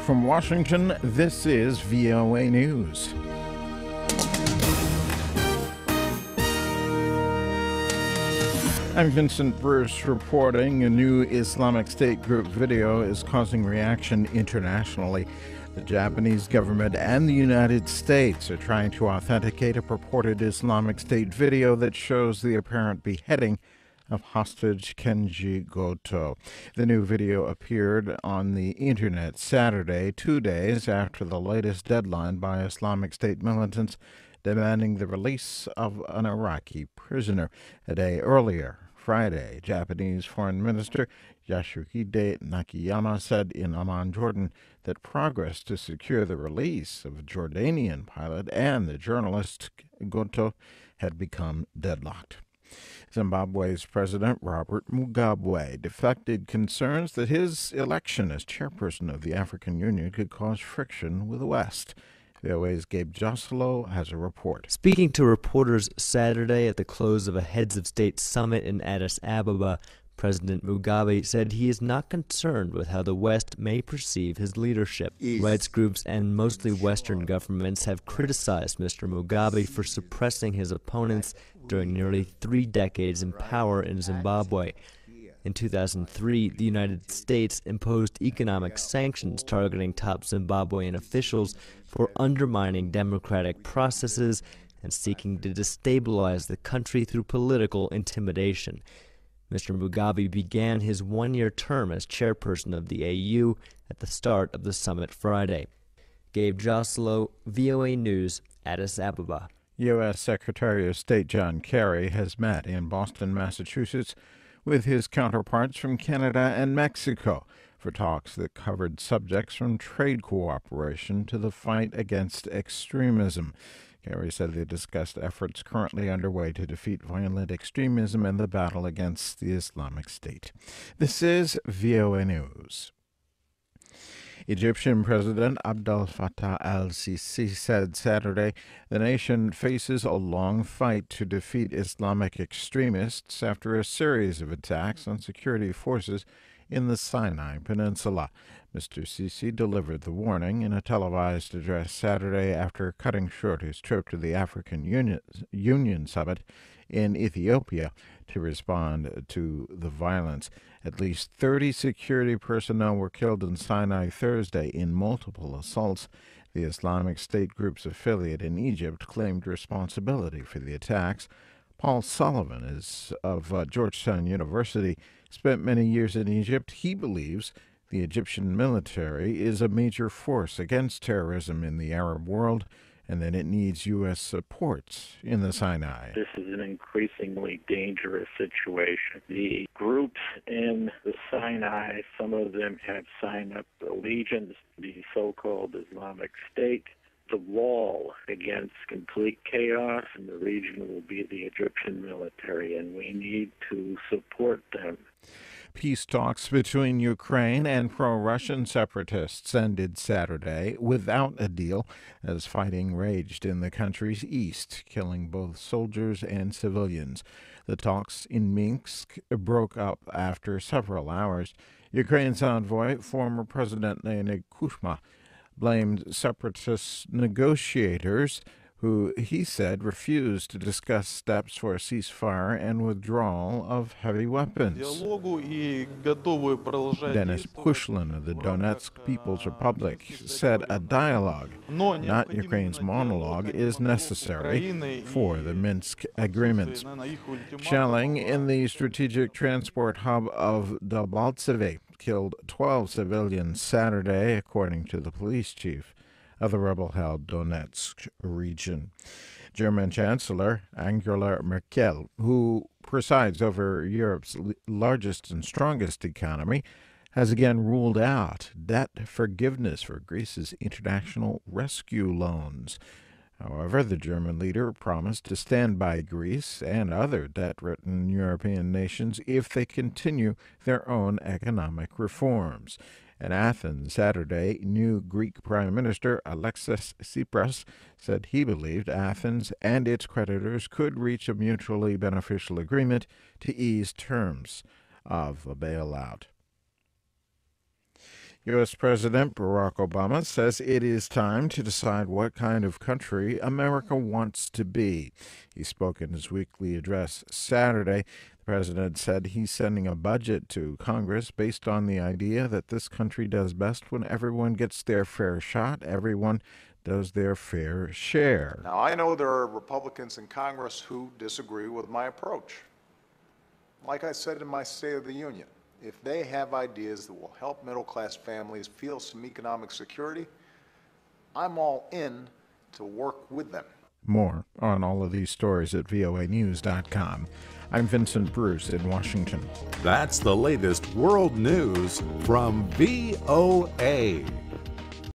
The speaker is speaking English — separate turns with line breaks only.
from Washington, this is VOA News. I'm Vincent Bruce reporting. A new Islamic State group video is causing reaction internationally. The Japanese government and the United States are trying to authenticate a purported Islamic State video that shows the apparent beheading of hostage Kenji Goto. The new video appeared on the internet Saturday, 2 days after the latest deadline by Islamic State militants demanding the release of an Iraqi prisoner. A day earlier, Friday, Japanese Foreign Minister Yasuhide Nakayama said in Amman, Jordan, that progress to secure the release of a Jordanian pilot and the journalist Goto had become deadlocked. Zimbabwe's President Robert Mugabe deflected concerns that his election as chairperson of the African Union could cause friction with the West. VOA's Gabe Joselow has a report.
Speaking to reporters Saturday at the close of a Heads of State summit in Addis Ababa, President Mugabe said he is not concerned with how the West may perceive his leadership. Rights groups and mostly Western governments have criticized Mr. Mugabe for suppressing his opponents during nearly 3 decades in power in Zimbabwe. In 2003, the United States imposed economic sanctions targeting top Zimbabwean officials for undermining democratic processes and seeking to destabilize the country through political intimidation. Mr. Mugabe began his 1-year term as chairperson of the AU at the start of the summit Friday. Gabe Joselow, VOA News, Addis Ababa.
U.S. Secretary of State John Kerry has met in Boston, Massachusetts, with his counterparts from Canada and Mexico for talks that covered subjects from trade cooperation to the fight against extremism. Kerry said they discussed efforts currently underway to defeat violent extremism and the battle against the Islamic State. This is VOA News. Egyptian President Abdel Fattah al-Sisi said Saturday the nation faces a long fight to defeat Islamic extremists after a series of attacks on security forces in the Sinai Peninsula. Mr. Sisi delivered the warning in a televised address Saturday after cutting short his trip to the African Union Summit in Ethiopia to respond to the violence. At least 30 security personnel were killed in Sinai Thursday in multiple assaults. The Islamic State group's affiliate in Egypt claimed responsibility for the attacks. Paul Sullivan is of Georgetown University, spent many years in Egypt. He believes the Egyptian military is a major force against terrorism in the Arab world and that it needs U.S. support in the Sinai.
This is an increasingly dangerous situation. The groups in the Sinai, some of them have signed up allegiance to the so-called Islamic State. The wall against complete chaos in the region will be the Egyptian military, and we need to support them.
Peace talks between Ukraine and pro-Russian separatists ended Saturday without a deal as fighting raged in the country's east, killing both soldiers and civilians. The talks in Minsk broke up after several hours. Ukraine's envoy, former President Leonid Kuchma, blamed separatist negotiators who he said refused to discuss steps for a ceasefire and withdrawal of heavy weapons. Denis Pushlin of the Donetsk People's Republic said a dialogue, not Ukraine's monologue, is necessary for the Minsk agreements. Shelling in the strategic transport hub of Debaltseve killed 12 civilians Saturday, according to the police chief of the rebel-held Donetsk region. German Chancellor Angela Merkel, who presides over Europe's largest and strongest economy, has again ruled out debt forgiveness for Greece's international rescue loans. However, the German leader promised to stand by Greece and other debt-ridden European nations if they continue their own economic reforms. In Athens Saturday, new Greek Prime Minister Alexis Tsipras said he believed Athens and its creditors could reach a mutually beneficial agreement to ease terms of a bailout. U.S. President Barack Obama says it is time to decide what kind of country America wants to be. He spoke in his weekly address Saturday. The president said he's sending a budget to Congress based on the idea that this country does best when everyone gets their fair shot, everyone does their fair share.
Now, I know there are Republicans in Congress who disagree with my approach. Like I said in my State of the Union, if they have ideas that will help middle-class families feel some economic security, I'm all in to work with them.
More on all of these stories at voanews.com. I'm Vincent Bruce in Washington.
That's the latest world news from VOA.